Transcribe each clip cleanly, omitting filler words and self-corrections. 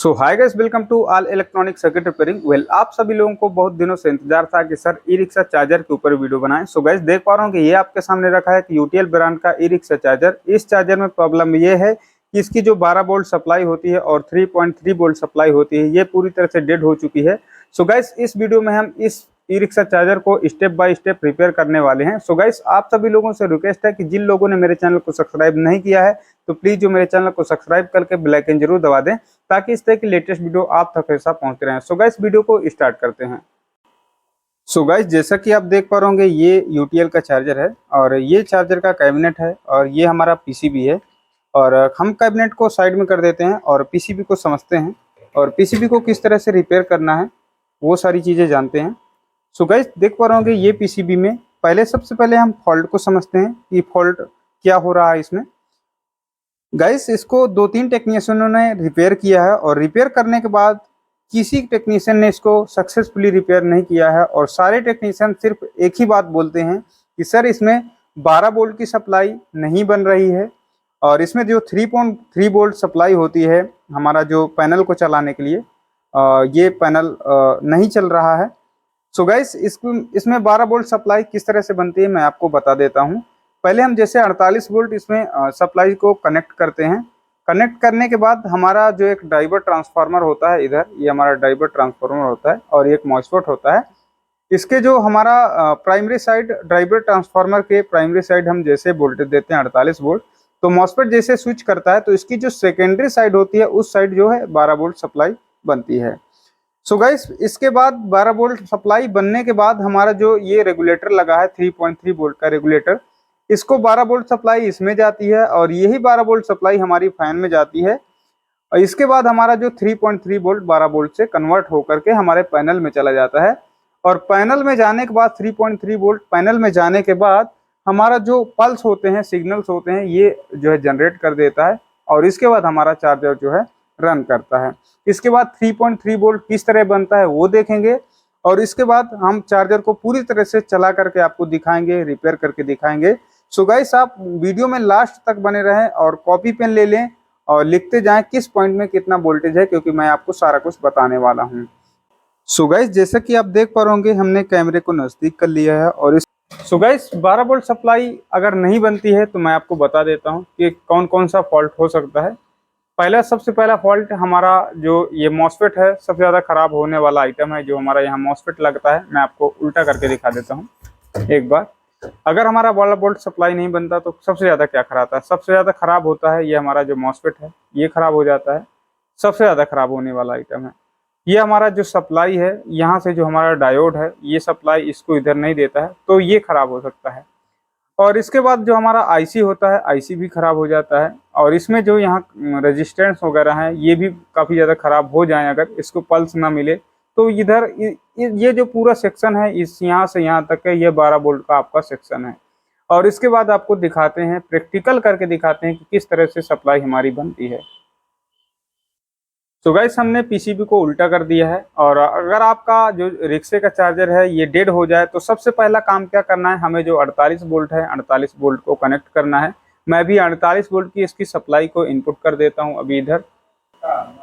So hi guys, welcome to all electronic circuit repairing. Well, आप सभी लोगों को बहुत दिनों से इंतजार था कि सर ई रिक्शा चार्जर के ऊपर वीडियो बनाएं। सो गाइस, देख पा रहा हूं कि ये आपके सामने रखा है कि यूटीएल ब्रांड का ई रिक्शा चार्जर। इस चार्जर में प्रॉब्लम ये है कि इसकी जो 12 वोल्ट सप्लाई होती है और 3.3 वोल्ट सप्लाई होती है, ये पूरी तरह से डेड हो चुकी है। सो गाइस, इस वीडियो में हम इस ई रिक्शा चार्जर को स्टेप बाय स्टेप रिपेयर करने वाले हैं। सो गाइस, आप सभी लोगों से रिक्वेस्ट है कि जिन लोगों ने मेरे चैनल को सब्सक्राइब नहीं किया है तो प्लीज जो मेरे चैनल को सब्सक्राइब करके बेल आइकन जरूर दबा दें, ताकि इस तरह की लेटेस्ट वीडियो आप तक हमेशा पहुंचते रहें। सो गाइस, वीडियो को स्टार्ट करते हैं। सो गाइस, जैसा कि आप देख पा रहे होंगे, ये यूटीएल का चार्जर है और ये चार्जर का कैबिनेट है और ये हमारा पीसीबी है। और हम कैबिनेट को साइड में कर देते हैं और पीसीबी को समझते हैं और पीसीबी को किस तरह से रिपेयर करना है वो सारी चीज़ें जानते हैं। सो गाइस, देख पा रहे होंगे ये पीसीबी में सबसे पहले हम फॉल्ट को समझते हैं कि फॉल्ट क्या हो रहा है इसमें। गाइस, इसको 2-3 टेक्नीशियनों ने रिपेयर किया है और रिपेयर करने के बाद किसी टेक्नीशियन ने इसको सक्सेसफुली रिपेयर नहीं किया है और सारे टेक्नीशियन सिर्फ एक ही बात बोलते हैं कि सर इसमें 12 वोल्ट की सप्लाई नहीं बन रही है और इसमें जो 3.3 वोल्ट सप्लाई होती है हमारा जो पैनल को चलाने के लिए, ये पैनल नहीं चल रहा है। सो गाइस, इसमें 12 वोल्ट सप्लाई किस तरह से बनती है मैं आपको बता देता हूँ। पहले हम जैसे 48 वोल्ट इसमें सप्लाई को कनेक्ट करते हैं। कनेक्ट करने के बाद हमारा जो एक ड्राइवर ट्रांसफार्मर होता है, इधर ये हमारा ड्राइवर ट्रांसफार्मर होता है और एक मॉसफेट होता है। इसके जो हमारा प्राइमरी साइड, ड्राइवर ट्रांसफार्मर के प्राइमरी साइड हम जैसे वोल्टेज देते हैं 48 वोल्ट, तो मॉसफेट जैसे स्विच करता है तो इसकी जो सेकेंडरी साइड होती है उस साइड जो है 12 वोल्ट सप्लाई बनती है। सो गाइस, इसके बाद 12 वोल्ट सप्लाई बनने के बाद हमारा जो ये रेगुलेटर लगा है 3.3 वोल्ट का रेगुलेटर, इसको 12 वोल्ट सप्लाई इसमें जाती है और यही 12 वोल्ट सप्लाई हमारी फैन में जाती है। और इसके बाद हमारा जो 3.3 वोल्ट 12 वोल्ट से कन्वर्ट होकर के हमारे पैनल में चला जाता है और पैनल में जाने के बाद 3.3 वोल्ट पैनल में जाने के बाद हमारा जो पल्स होते हैं, सिग्नल्स होते हैं, ये जो है जनरेट कर देता है और इसके बाद हमारा चार्जर जो है रन करता है। इसके बाद 3.3 वोल्ट किस तरह बनता है वो देखेंगे और इसके बाद हम चार्जर को पूरी तरह से चला करके आपको दिखाएंगे, रिपेयर करके दिखाएंगे। सो गाइस, आप वीडियो में लास्ट तक बने रहें और कॉपी पेन ले लें और लिखते जाएं किस पॉइंट में कितना वोल्टेज है, क्योंकि मैं आपको सारा कुछ बताने वाला हूं। सो गाइस, जैसा कि आप देख पा रहे होंगे, हमने कैमरे को नजदीक कर लिया है और सो गाइस, 12 वोल्ट सप्लाई अगर नहीं बनती है तो मैं आपको बता देता हूं कि कौन कौन सा फॉल्ट हो सकता है। सबसे पहला फॉल्ट हमारा जो ये मॉसफेट है, सबसे ज़्यादा खराब होने वाला आइटम है। जो हमारा यहाँ मॉसफेट लगता है, मैं आपको उल्टा करके दिखा देता हूँ एक बार। अगर हमारा 12 वोल्ट सप्लाई नहीं बनता तो सबसे ज़्यादा क्या खराब होता है? सबसे ज़्यादा खराब होता है ये हमारा जो मॉसफेट है, ये खराब हो जाता है। सबसे ज़्यादा खराब होने वाला आइटम है ये हमारा जो सप्लाई है, यहाँ से जो हमारा डायोड है, ये सप्लाई इसको इधर नहीं देता है तो ये खराब हो सकता है। और इसके बाद जो हमारा आईसी होता है, आईसी भी खराब हो जाता है और इसमें जो यहाँ रेजिस्टेंस वगैरह है ये भी काफ़ी ज़्यादा खराब हो जाए अगर इसको पल्स ना मिले तो इधर ये जो पूरा सेक्शन है, इस यहाँ से यहाँ तक है, ये 12 वोल्ट का आपका सेक्शन है। और इसके बाद आपको दिखाते हैं, प्रैक्टिकल करके दिखाते हैं कि किस तरह से सप्लाई हमारी बनती है। तो गाइस, हमने पीसीबी को उल्टा कर दिया है और अगर आपका जो रिक्शे का चार्जर है ये डेड हो जाए तो सबसे पहला काम क्या करना है, हमें जो 48 वोल्ट है 48 वोल्ट को कनेक्ट करना है। मैं भी 48 वोल्ट की इसकी सप्लाई को इनपुट कर देता हूं अभी इधर।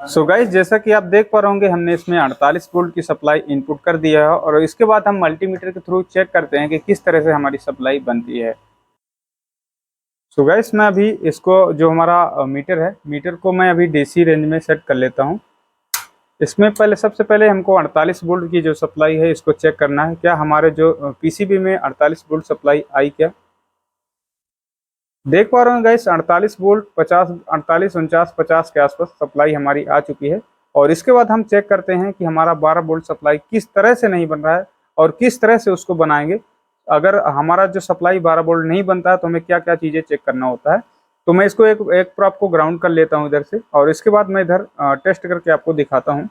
सो गाइस, जैसा कि आप देख पा रहे होंगे, हमने इसमें 48 वोल्ट की सप्लाई इनपुट कर दिया है और इसके बाद हम मल्टीमीटर के थ्रू चेक करते हैं कि किस तरह से हमारी सप्लाई बनती है। सो गाइस, मैं अभी इसको जो हमारा मीटर है, मीटर को मैं अभी डीसी रेंज में सेट कर लेता हूं। इसमें सबसे पहले हमको 48 वोल्ट की जो सप्लाई है इसको चेक करना है, क्या हमारे जो पीसीबी में 48 वोल्ट सप्लाई आई क्या। देख पा रहे हैं गाइस, 48 वोल्ट 50, 48, 49, 50 के आसपास सप्लाई हमारी आ चुकी है। और इसके बाद हम चेक करते हैं कि हमारा 12 वोल्ट सप्लाई किस तरह से नहीं बन रहा है और किस तरह से उसको बनाएंगे। अगर हमारा जो सप्लाई 12 वोल्ट नहीं बनता है तो हमें क्या क्या चीज़ें चेक करना होता है। तो मैं इसको एक प्रॉप को ग्राउंड कर लेता हूँ इधर से और इसके बाद मैं इधर टेस्ट करके आपको दिखाता हूँ।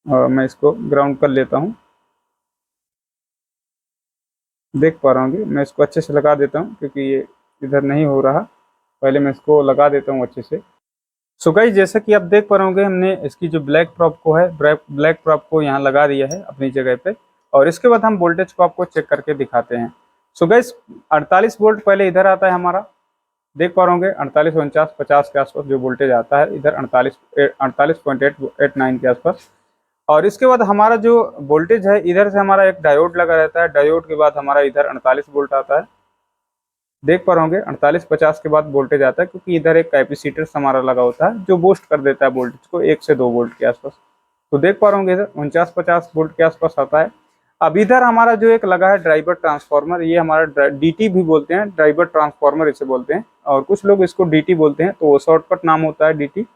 मैं इसको ग्राउंड कर लेता हूँ। देख पा रहा हूँ कि मैं इसको अच्छे से लगा देता हूँ क्योंकि ये इधर नहीं हो रहा। पहले मैं इसको लगा देता हूँ अच्छे से। सो गाइस, जैसा कि आप देख पा रहे होंगे, हमने इसकी जो ब्लैक प्रॉप को है, ब्लैक प्रॉप को यहाँ लगा दिया है अपनी जगह पे और इसके बाद हम वोल्टेज को आपको चेक करके दिखाते हैं। सो गाइस, 48 वोल्ट पहले इधर आता है हमारा देख पा रहे होंगे 48, 49, 50 के आसपास जो वोल्टेज आता है इधर 48.89 के आसपास। और इसके बाद हमारा जो वोल्टेज है इधर से हमारा एक डायोड लगा रहता है, डायोड के बाद हमारा इधर 48 वोल्ट आता है। देख पा रहे होंगे 48-50 के बाद वोल्टेज आता है, क्योंकि इधर एक कैपेसिटर हमारा लगा होता है जो बूस्ट कर देता है वोल्टेज को 1 से 2 वोल्ट के आसपास। तो देख पा रहे होंगे इधर 49-50 वोल्ट के आसपास आता है। अब इधर हमारा जो एक लगा है ड्राइवर ट्रांसफार्मर, ये हमारा डीटी भी बोलते हैं, ड्राइवर ट्रांसफार्मर इसे बोलते हैं, और कुछ लोग इसको डीटी बोलते हैं, तो वो शॉर्टकट नाम होता है डीटी।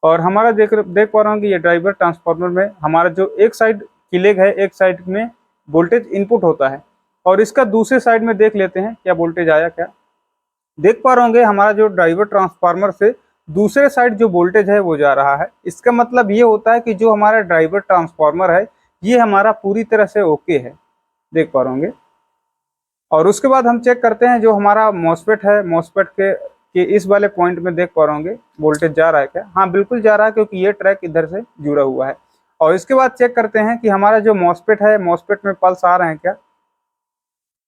और हमारा देख पा रहा हूँ कि ये ड्राइवर ट्रांसफार्मर में हमारा जो एक साइड की लेग है, एक साइड में वोल्टेज इनपुट होता है, और इसका दूसरे साइड में देख लेते हैं क्या वोल्टेज आया क्या। देख पा रहे होंगे हमारा जो ड्राइवर ट्रांसफार्मर से दूसरे साइड जो वोल्टेज है वो जा रहा है। इसका मतलब ये होता है कि जो हमारा ड्राइवर ट्रांसफार्मर है ये हमारा पूरी तरह से ओके है। देख पा रहे होंगे। और उसके बाद हम चेक करते हैं जो हमारा मॉसफेट है, मॉसफेट के इस वाले पॉइंट में देख पा रहे होंगे वोल्टेज जा रहा है क्या। हाँ बिल्कुल जा रहा है, क्योंकि ये ट्रैक इधर से जुड़ा हुआ है। और इसके बाद चेक करते हैं कि हमारा जो मॉसफेट है, मॉसफेट में पल्स आ रहे हैं क्या।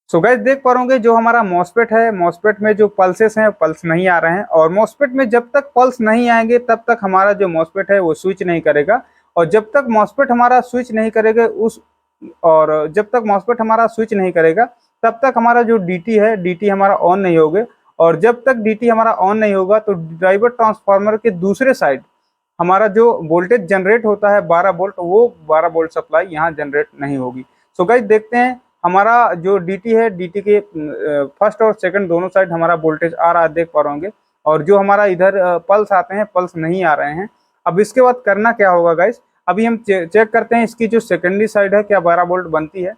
सो गाइस देख पा रहे जो हमारा मॉसफेट है, मॉसफेट में जो पल्सेस हैं पल्स नहीं आ रहे हैं, और मॉसफेट में जब तक पल्स नहीं आएंगे तब तक हमारा जो मॉसफेट है वो स्विच नहीं करेगा। और जब तक मॉसफेट हमारा स्विच नहीं करेगा जब तक मॉसफेट हमारा स्विच नहीं करेगा तब तक हमारा जो डीटी है, डीटी हमारा ऑन नहीं होगा। और जब तक डीटी हमारा ऑन नहीं होगा तो ड्राइवर ट्रांसफार्मर के दूसरे साइड हमारा जो वोल्टेज जनरेट होता है 12 वोल्ट, वो 12 वोल्ट सप्लाई यहाँ जनरेट नहीं होगी। सो गाइस देखते हैं हमारा जो डीटी है, डीटी के फर्स्ट और सेकंड दोनों साइड हमारा वोल्टेज आ रहा है, देख पा रहे होंगे। और जो हमारा इधर पल्स आते हैं, पल्स नहीं आ रहे हैं। अब इसके बाद करना क्या होगा गाइस, अभी हम चेक करते हैं इसकी जो सेकेंडरी साइड है क्या 12 वोल्ट बनती है।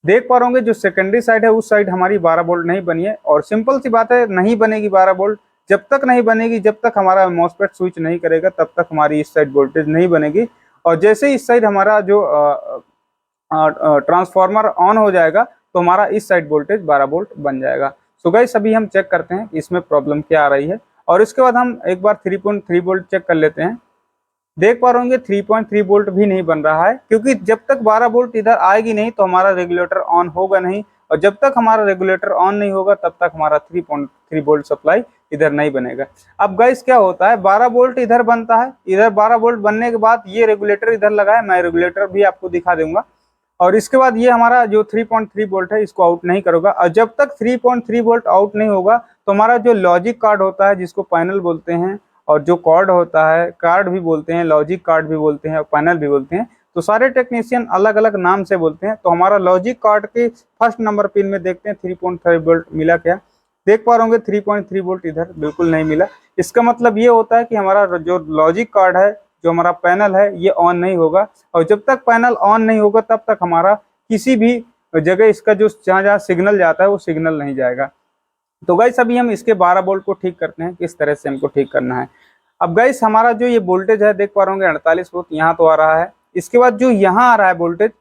देख पा रहे होंगे जो सेकेंडरी साइड है उस साइड हमारी 12 वोल्ट नहीं बनी है, और सिंपल सी बात है नहीं बनेगी 12 वोल्ट। जब तक नहीं बनेगी, जब तक हमारा मॉसफेट स्विच नहीं करेगा तब तक हमारी इस साइड वोल्टेज नहीं बनेगी। और जैसे इस साइड हमारा जो ट्रांसफार्मर ऑन हो जाएगा तो हमारा इस साइड वोल्टेज 12 वोल्ट बन जाएगा। सो गाइस अभी हम चेक करते हैं इसमें प्रॉब्लम क्या आ रही है, और इसके बाद हम एक बार 3.3 वोल्ट चेक कर लेते हैं। देख पा रहे होंगे 3.3 वोल्ट भी नहीं बन रहा है, क्योंकि जब तक 12 वोल्ट इधर आएगी नहीं तो हमारा रेगुलेटर ऑन होगा नहीं, और जब तक हमारा रेगुलेटर ऑन नहीं होगा तब तक हमारा 3.3 वोल्ट सप्लाई इधर नहीं बनेगा। अब गाइस क्या होता है, 12 वोल्ट इधर बनता है, इधर 12 वोल्ट बनने के बाद ये रेगुलेटर इधर लगा है, मैं रेगुलेटर भी आपको दिखा दूंगा। और इसके बाद ये हमारा जो 3.3 वोल्ट है इसको आउट नहीं करोगा, और जब तक 3.3 वोल्ट आउट नहीं होगा तो हमारा जो लॉजिक कार्ड होता है, जिसको पैनल बोलते हैं, और जो कॉर्ड होता है, कार्ड भी बोलते हैं, लॉजिक कार्ड भी बोलते हैं और पैनल भी बोलते हैं, तो सारे टेक्नीशियन अलग अलग नाम से बोलते हैं। तो हमारा लॉजिक कार्ड के फर्स्ट नंबर पिन में देखते हैं 3.3 वोल्ट मिला क्या। देख पा रहे होंगे 3.3 वोल्ट इधर बिल्कुल नहीं मिला। इसका मतलब ये होता है कि हमारा जो लॉजिक कार्ड है, जो हमारा पैनल है, ये ऑन नहीं होगा। और जब तक पैनल ऑन नहीं होगा तब तक हमारा किसी भी जगह इसका जो जहाँ जहाँ सिग्नल जाता है वो सिग्नल नहीं जाएगा। तो गाइस अभी हम इसके 12 वोल्ट को ठीक करते हैं, किस तरह से हमको ठीक करना है। अब गाइस हमारा जो ये वोल्टेज है देख पा रहे होंगे 48 वोल्ट यहाँ तो आ रहा है। इसके बाद जो यहाँ आ रहा है वोल्टेज,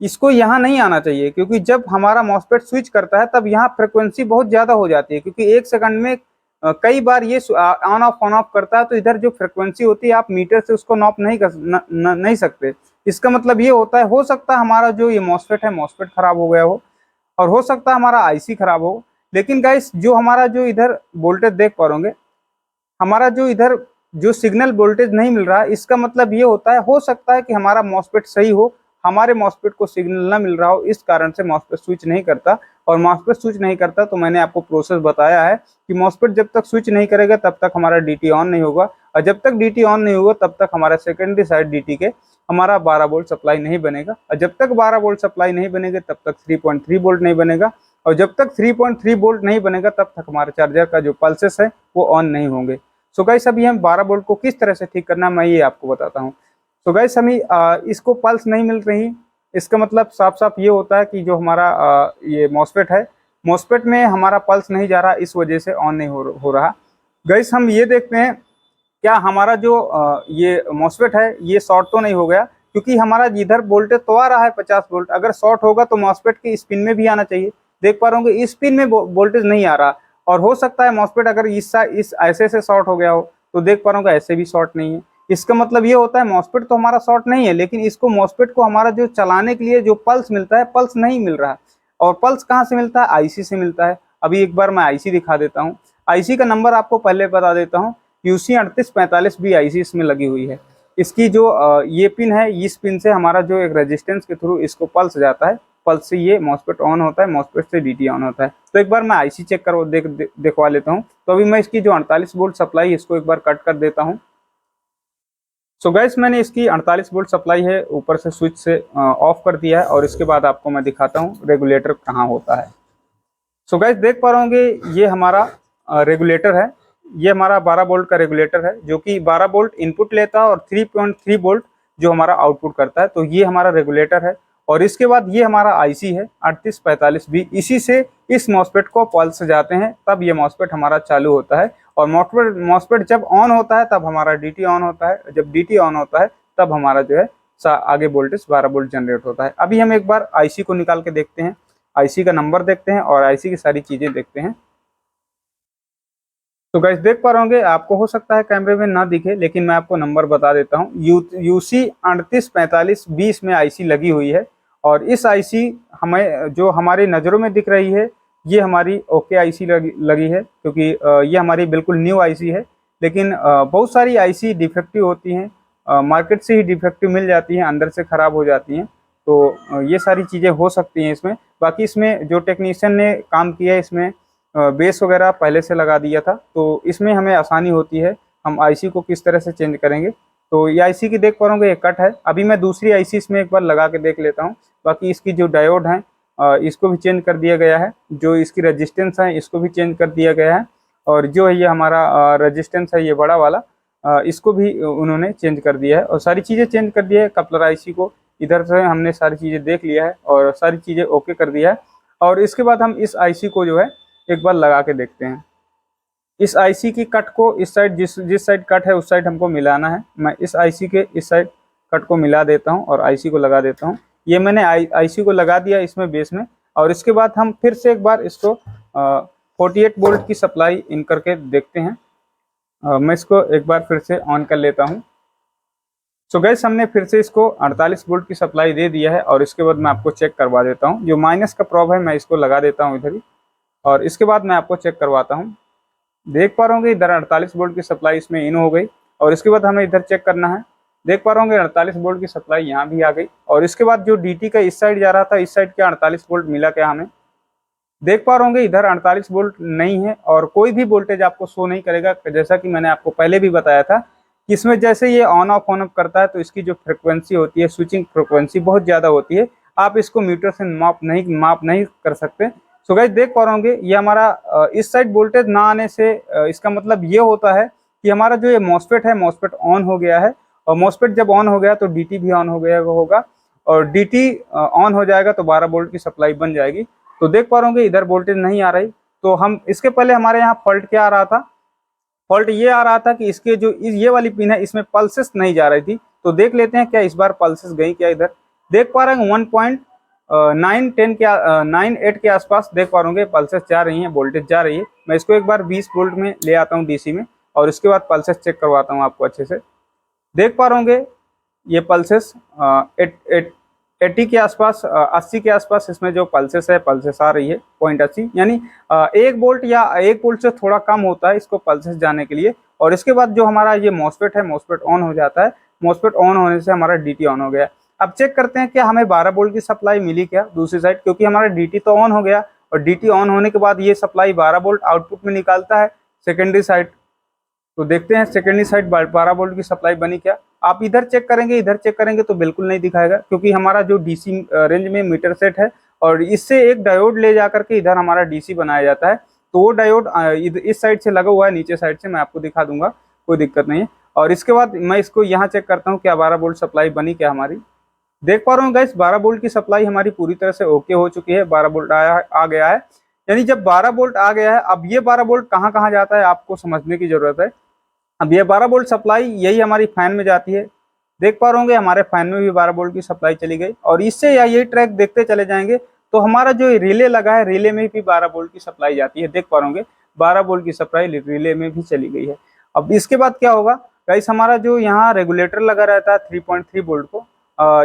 इसको यहाँ नहीं आना चाहिए, क्योंकि जब हमारा मॉसफेट स्विच करता है तब यहाँ फ्रिक्वेंसी बहुत ज़्यादा हो जाती है, क्योंकि 1 सेकंड में कई बार ये ऑन ऑफ करता है। तो इधर जो फ्रिक्वेंसी होती है आप मीटर से उसको नॉप नहीं कर नहीं सकते। इसका मतलब ये होता है, हो सकता है हमारा जो ये मॉसफेट है, मॉसफेट खराब हो गया हो, और हो सकता है हमारा आईसी खराब हो। लेकिन गाइस जो हमारा जो इधर वोल्टेज देख पा रहे हमारा जो इधर जो सिग्नल वोल्टेज नहीं मिल रहा है, इसका मतलब ये होता है, हो सकता है कि हमारा मॉसफेट सही हो, हमारे मॉसफेट को सिग्नल ना मिल रहा हो, इस कारण से मॉसफेट स्विच नहीं करता। और मॉसफेट स्विच नहीं करता तो मैंने आपको प्रोसेस बताया है कि मॉसफेट जब तक स्विच नहीं करेगा तब तक हमारा डीटी ऑन नहीं होगा, और जब तक डीटी ऑन नहीं होगा तब तक हमारा सेकेंडरी साइड डीटी के हमारा 12 वोल्ट सप्लाई नहीं बनेगा। और जब तक 12 वोल्ट सप्लाई नहीं बनेगा तब तक 3.3 वोल्ट नहीं बनेगा, और जब तक 3.3 वोल्ट नहीं बनेगा तब तक हमारे चार्जर का जो पल्सेस है वो ऑन नहीं होंगे। सो गाइस अभी हम 12 वोल्ट को किस तरह से ठीक करना है मैं ये आपको बताता हूँ। सो गाइस हमें इसको पल्स नहीं मिल रही, इसका मतलब साफ साफ ये होता है कि जो हमारा ये मॉसफेट है, मॉसफेट में हमारा पल्स नहीं जा रहा, इस वजह से ऑन नहीं हो रहा। गाइस हम ये देखते हैं क्या हमारा जो ये मॉसफेट है ये शॉर्ट तो नहीं हो गया, क्योंकि हमारा इधर वोल्टेज तो आ रहा है 50 वोल्ट, अगर शॉर्ट होगा तो मॉसफेट की स्पिन में भी आना चाहिए। देख पा रहे होंगे इस पिन में वोल्टेज नहीं आ रहा, और हो सकता है मॉसफेट अगर इस ऐसे से शॉर्ट हो गया हो, तो देख पा रहे होंगे ऐसे भी शॉर्ट नहीं है। इसका मतलब ये होता है मॉसफेट तो हमारा शॉर्ट नहीं है, लेकिन इसको मॉसफेट को हमारा जो चलाने के लिए जो पल्स मिलता है, पल्स नहीं मिल रहा। और पल्स कहाँ से मिलता है, आईसी से मिलता है। अभी एक बार मैं आईसी दिखा देता हूँ। आईसी का नंबर आपको पहले बता देता हूँ, UC3845B आईसी इसमें लगी हुई है। इसकी जो ये पिन है, इस पिन से हमारा जो एक रेजिस्टेंस के थ्रू इसको पल्स जाता है, पल्स से ये मॉसफेट ऑन होता है, मॉसफेट से डीटी ऑन होता है। तो एक बार मैं आईसी चेक कर देखवा लेता हूँ। तो अभी मैं इसकी जो 48 वोल्ट सप्लाई इसको एक बार कट कर देता हूँ। सो गाइस, मैंने इसकी 48 वोल्ट सप्लाई है ऊपर से स्विच से ऑफ कर दिया है, और इसके बाद आपको मैं दिखाता हूँ रेगुलेटर कहाँ होता है। सो गाइस, देख पा रहे होंगे ये हमारा रेगुलेटर है। ये हमारा 12 वोल्ट का रेगुलेटर है, जो कि 12 वोल्ट इनपुट लेता है और 3.3 वोल्ट जो हमारा आउटपुट करता है। तो ये हमारा रेगुलेटर है, और इसके बाद ये हमारा आईसी है 3845B। इसी से इस मॉसफेट को पल्स जाते हैं, तब ये मॉसफेट हमारा चालू होता है। और मॉसफेट जब ऑन होता है तब हमारा डीटी ऑन होता है, जब डीटी ऑन होता है तब हमारा जो है आगे वोल्टेज 12 वोल्ट जनरेट होता है। अभी हम एक बार आईसी को निकाल के देखते हैं, आईसी का नंबर देखते हैं और आईसी की सारी चीजें देखते हैं। तो गाइस, देख पा रहे होंगे, आपको हो सकता है कैमरे में ना दिखे, लेकिन मैं आपको नंबर बता देता हूँ। UC3845B इसमें आईसी लगी हुई है, और इस आईसी हमें जो हमारी नज़रों में दिख रही है, ये हमारी ओके आईसी लगी है, क्योंकि ये हमारी बिल्कुल न्यू आईसी है। लेकिन बहुत सारी आईसी डिफेक्टिव होती हैं, मार्केट से ही डिफेक्टिव मिल जाती हैं, अंदर से ख़राब हो जाती हैं। तो ये सारी चीज़ें हो सकती हैं इसमें। बाकी इसमें जो टेक्नीशियन ने काम किया है, इसमें बेस वगैरह पहले से लगा दिया था, तो इसमें हमें आसानी होती है हम आईसी को किस तरह से चेंज करेंगे। तो ये आईसी की देख पा रहे होंगे, ये कट है। अभी मैं दूसरी आईसी इसमें एक बार लगा के देख लेता हूँ। बाकी इसकी जो डायोड है इसको भी चेंज कर दिया गया है, जो इसकी रेजिस्टेंस है इसको भी चेंज कर दिया गया है, और जो है ये हमारा रेजिस्टेंस है ये बड़ा वाला, इसको भी उन्होंने चेंज कर दिया है, और सारी चीज़ें चेंज कर दिया है। कपलर आईसी को इधर से हमने सारी चीज़ें देख लिया है और सारी चीज़ें ओके कर दिया है। और इसके बाद हम इस आईसी को जो है एक बार लगा के देखते हैं। इस आईसी की कट को इस साइड, जिस साइड कट है उस साइड हमको मिलाना है। मैं इस आईसी के इस साइड कट को मिला देता हूं और आईसी को लगा देता हूं। ये मैंने आईसी को लगा दिया इसमें बेस में, और इसके बाद हम फिर से एक बार इसको 48 वोल्ट की सप्लाई इन करके देखते हैं। मैं इसको एक बार फिर से ऑन कर लेता हूँ। सो गैस, हमने फिर से इसको 48 वोल्ट की सप्लाई दे दिया है, और इसके बाद मैं आपको चेक करवा देता हूँ। जो माइनस का प्रोब है मैं इसको लगा देता हूँ इधर ही, और इसके बाद मैं आपको चेक करवाता हूँ। देख पा रहे होंगे इधर 48 वोल्ट की सप्लाई इसमें इन हो गई, और इसके बाद हमें इधर चेक करना है। देख पा रहे होंगे 48 वोल्ट की सप्लाई यहाँ भी आ गई, और इसके बाद जो डीटी का इस साइड जा रहा था, इस साइड क्या 48 वोल्ट मिला क्या हमें। देख पा रहे होंगे इधर 48 वोल्ट नहीं है, और कोई भी वोल्टेज आपको शो नहीं करेगा। जैसा कि मैंने आपको पहले भी बताया था कि इसमें जैसे ये ऑन ऑफ करता है, तो इसकी जो फ्रिक्वेंसी होती है, स्विचिंग फ्रिक्वेंसी बहुत ज़्यादा होती है। आप इसको मीटर से माप नहीं कर सकते। सो गाइस, देख पा रहे होंगे ये हमारा इस साइड वोल्टेज ना आने से इसका मतलब ये होता है कि हमारा जो ये मॉसफेट है, मॉसफेट ऑन हो गया है, और मॉसफेट जब ऑन हो गया तो डीटी भी ऑन हो गया होगा, और डीटी ऑन हो जाएगा तो 12 वोल्ट की सप्लाई बन जाएगी। तो देख पा रहे होंगे इधर वोल्टेज नहीं आ रही। तो हम इसके पहले हमारे यहाँ फॉल्ट क्या आ रहा था, फॉल्ट ये आ रहा था कि इसके जो ये वाली पिन है इसमें पल्सेस नहीं जा रही थी। तो देख लेते हैं क्या इस बार पल्सेस गई क्या इधर। देख पा रहे हैं 1.9 के 9.8 के आसपास देख पा रहे पल्सेस जा रही हैं, वोल्टेज जा रही है। मैं इसको एक बार 20 वोल्ट में ले आता हूँ डीसी में, और इसके बाद पल्सेस चेक करवाता हूँ आपको अच्छे से। देख पा रहे होंगे ये पल्सेस 80 के आसपास, 80 के आसपास इसमें जो पल्सेस है, पल्सेस आ रही है 0.80, यानी 1 वोल्ट या 1 वोल्ट से थोड़ा कम होता है इसको पल्सेस जाने के लिए। और इसके बाद जो हमारा ये मॉसफेट है, मॉसफेट ऑन हो जाता है। मॉसफेट ऑन होने से हमारा डीटी ऑन हो गया। अब चेक करते हैं क्या हमें 12 वोल्ट की सप्लाई मिली क्या दूसरी साइड, क्योंकि हमारा डीटी तो ऑन हो गया, और डीटी ऑन होने के बाद ये सप्लाई 12 वोल्ट आउटपुट में निकालता है सेकेंडरी साइड। तो देखते हैं सेकेंडरी साइड 12 वोल्ट की सप्लाई बनी क्या। आप इधर चेक करेंगे तो बिल्कुल नहीं दिखाएगा, क्योंकि हमारा जो डीसी रेंज में मीटर सेट है, और इससे एक डायोड ले जाकर के इधर हमारा डीसी बनाया जाता है। तो वो डायोड इस साइड से लगा हुआ है, नीचे साइड से मैं आपको दिखा दूंगा, कोई दिक्कत नहीं है। और इसके बाद मैं इसको यहाँ चेक करता हूँ क्या 12 वोल्ट सप्लाई बनी क्या हमारी। देख पा रहा हूँ गाइस 12 वोल्ट की सप्लाई हमारी पूरी तरह से ओके हो चुकी है। 12 वोल्ट आ गया है, यानी जब 12 वोल्ट आ गया है, अब ये 12 वोल्ट कहाँ कहाँ जाता है आपको समझने की जरूरत है। अब ये 12 वोल्ट सप्लाई यही हमारी फैन में जाती है। देख पा रहे होंगे हमारे फैन में भी 12 वोल्ट की सप्लाई चली गई, और इससे या ये ट्रैक देखते चले जाएंगे तो हमारा जो रिले लगा है, रिले में भी 12 वोल्ट की सप्लाई जाती है। देख पा रहे होंगे 12 वोल्ट की सप्लाई रिले में भी चली गई है। अब इसके बाद क्या होगा गाइस, हमारा जो यहाँ रेगुलेटर लगा रहता है 3.3 वोल्ट को,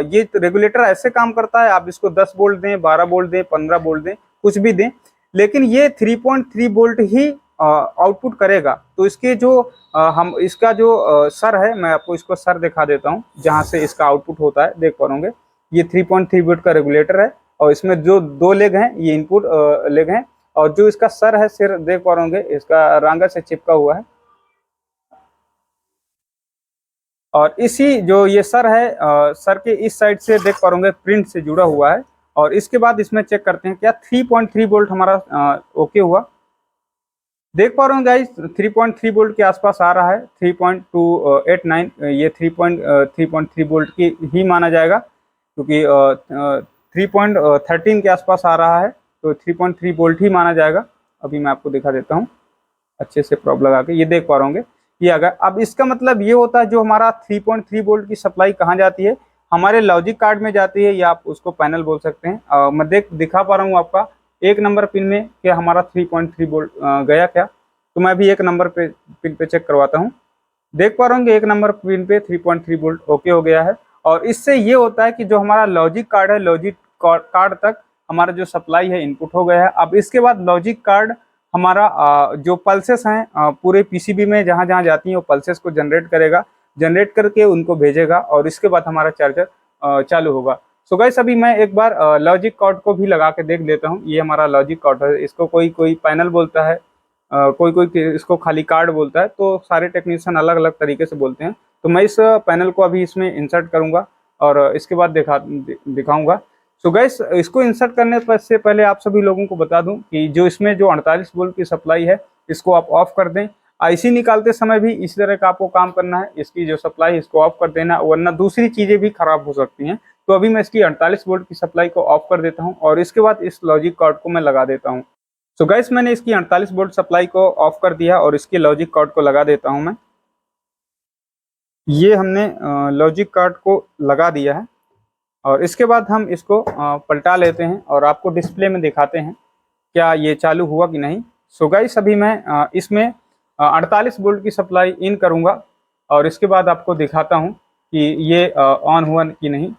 ये रेगुलेटर ऐसे काम करता है, आप इसको 10 वोल्ट दें, 12 वोल्ट दें, 15 वोल्ट दें, कुछ भी दें, लेकिन ये 3.3 वोल्ट ही आउटपुट करेगा। तो इसके जो हम इसका जो सर है, मैं आपको इसको सर दिखा देता हूँ जहाँ से इसका आउटपुट होता है। देख पाओगे ये 3.3 वोल्ट का रेगुलेटर है और इसमें जो दो लेग हैं ये इनपुट लेग हैं, और जो इसका सर है, सिर देख पाओगे इसका रांगा से चिपका हुआ है। और इसी जो ये सर है, सर के इस साइड से देख पाओगे प्रिंट से जुड़ा हुआ है। और इसके बाद इसमें चेक करते हैं क्या 3.3 वोल्ट हमारा ओके हुआ। देख पा रहे हो गाइस 3.3 वोल्ट के आसपास आ रहा है। 3.289 ये 3.3 वोल्ट की ही माना जाएगा, क्योंकि 3.13 के आसपास आ रहा है, तो 3.3 वोल्ट ही माना जाएगा। अभी मैं आपको दिखा देता हूँ अच्छे से प्रोब लगा के, ये देख पा रहे होंगे ये आ गया। अब इसका मतलब ये होता है जो हमारा 3.3 वोल्ट की सप्लाई कहाँ जाती है, हमारे लॉजिक कार्ड में जाती है, या आप उसको पैनल बोल सकते हैं। मैं दिखा पा रहा हूँ आपका 1 नंबर पिन में कि हमारा 3.3 वोल्ट गया क्या। तो मैं अभी 1 नंबर पिन पे चेक करवाता हूँ। देख पा रहा हूँ 1 नंबर पिन पे 3.3 वोल्ट ओके हो गया है। और इससे ये होता है कि जो हमारा लॉजिक कार्ड है, लॉजिक कार्ड तक हमारा जो सप्लाई है इनपुट हो गया है। अब इसके बाद लॉजिक कार्ड हमारा जो पल्सेस हैं पूरे पीसीबी में जहाँ जहाँ जाती हैं वो पल्सेस को जनरेट करेगा, जनरेट करके उनको भेजेगा, और इसके बाद हमारा चार्जर चालू होगा। सो गाइस अभी मैं एक बार लॉजिक कार्ड को भी लगा के देख लेता हूँ। ये हमारा लॉजिक कार्ड है, इसको कोई कोई पैनल बोलता है, कोई कोई इसको खाली कार्ड बोलता है, तो सारे टेक्नीशियन अलग अलग तरीके से बोलते हैं। तो मैं इस पैनल को अभी इसमें इंसर्ट करूंगा और इसके बाद दिखाऊंगा। सो गाइस इसको इंसर्ट करने से पहले आप सभी लोगों को बता दूं कि जो इसमें जो 48 वोल्ट की सप्लाई है इसको आप ऑफ कर दें। आईसी निकालते समय भी इस तरह का आपको काम करना है, इसकी जो सप्लाई है इसको ऑफ कर देना, वरना दूसरी चीज़ें भी खराब हो सकती हैं। तो अभी मैं इसकी 48 वोल्ट की सप्लाई को ऑफ कर देता हूँ और इसके बाद इस लॉजिक कार्ड को मैं लगा देता हूँ। सो गाइस मैंने इसकी 48 वोल्ट सप्लाई को ऑफ कर दिया और इसके लॉजिक कार्ड को लगा देता हूँ मैं। ये हमने लॉजिक कार्ड को लगा दिया है और इसके बाद हम इसको पलटा लेते हैं और आपको डिस्प्ले में दिखाते हैं क्या ये चालू हुआ कि नहीं। सो गाइस अभी मैं इसमें 48 वोल्ट की सप्लाई इन करूँगा और इसके बाद आपको दिखाता हूँ कि ये ऑन हुआ कि नहीं।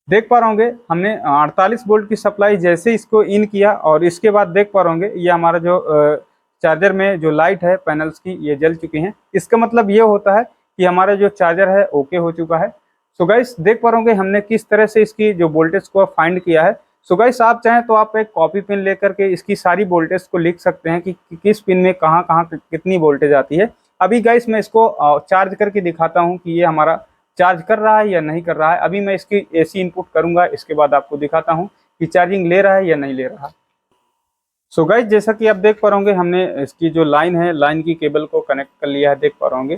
देख पा रहोगे हमने 48 वोल्ट की सप्लाई जैसे इसको इन किया और इसके बाद देख पा रहोगे ये हमारा जो चार्जर में जो लाइट है पैनल्स की ये जल चुकी हैं। इसका मतलब ये होता है कि हमारा जो चार्जर है ओके हो चुका है। सो गाइस देख पा रहोगे हमने किस तरह से इसकी जो वोल्टेज को फाइंड किया है। सो गाइस आप चाहें तो आप एक कॉपी पेन लेकर के इसकी सारी वोल्टेज को लिख सकते हैं कि किस पिन में कहाँ कहाँ कितनी वोल्टेज आती है। अभी गाइस मैं इसको चार्ज करके दिखाता हूँ कि ये हमारा चार्ज कर रहा है या नहीं कर रहा है। अभी मैं इसकी एसी इनपुट करूंगा, इसके बाद आपको दिखाता हूँ कि चार्जिंग ले रहा है या नहीं ले रहा। सो गाइस जैसा कि आप देख पा रहोगे हमने इसकी जो लाइन है, लाइन की केबल को कनेक्ट कर लिया है, देख पा रहोगे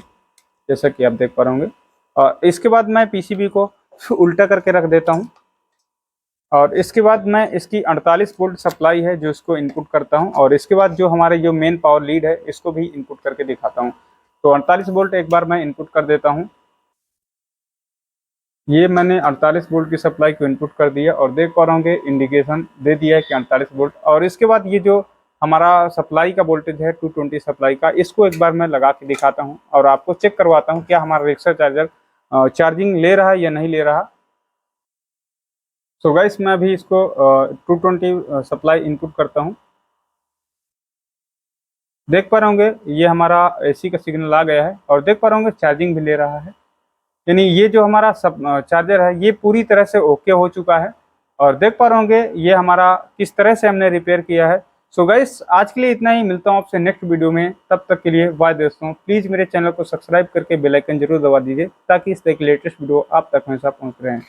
जैसा कि आप देख पा रहोगे। और इसके बाद मैं पीसीबी को उल्टा करके रख देता हूँ और इसके बाद मैं इसकी 48 वोल्ट सप्लाई है जो इसको इनपुट करता हूँ और इसके बाद जो हमारे जो मेन पावर लीड है इसको भी इनपुट करके दिखाता हूँ। तो 48 वोल्ट एक बार मैं इनपुट कर देता हूँ। ये मैंने 48 वोल्ट की सप्लाई को इनपुट कर दिया और देख पा रहे होंगे इंडिकेशन दे दिया है कि 48 वोल्ट। और इसके बाद ये जो हमारा सप्लाई का वोल्टेज है 220 सप्लाई का, इसको एक बार मैं लगा के दिखाता हूँ और आपको चेक करवाता हूँ क्या हमारा रिक्शा चार्जर चार्जिंग ले रहा है या नहीं ले रहा। सो गाइस मैं अभी इसको 220 सप्लाई इनपुट करता हूँ। देख पा रहे होंगे ये हमारा एसी का सिग्नल आ गया है और देख पा रहे होंगे चार्जिंग भी ले रहा है, यानी ये जो हमारा सब चार्जर है ये पूरी तरह से ओके हो चुका है। और देख पा रहे होंगे ये हमारा किस तरह से हमने रिपेयर किया है। सो गाइस आज के लिए इतना ही, मिलता हूँ आपसे नेक्स्ट वीडियो में, तब तक के लिए बाय दोस्तों। प्लीज़ मेरे चैनल को सब्सक्राइब करके बेल आइकन जरूर दबा दीजिए ताकि इस तरह की लेटेस्ट वीडियो आप तक हमेशा पहुँच रहे हैं।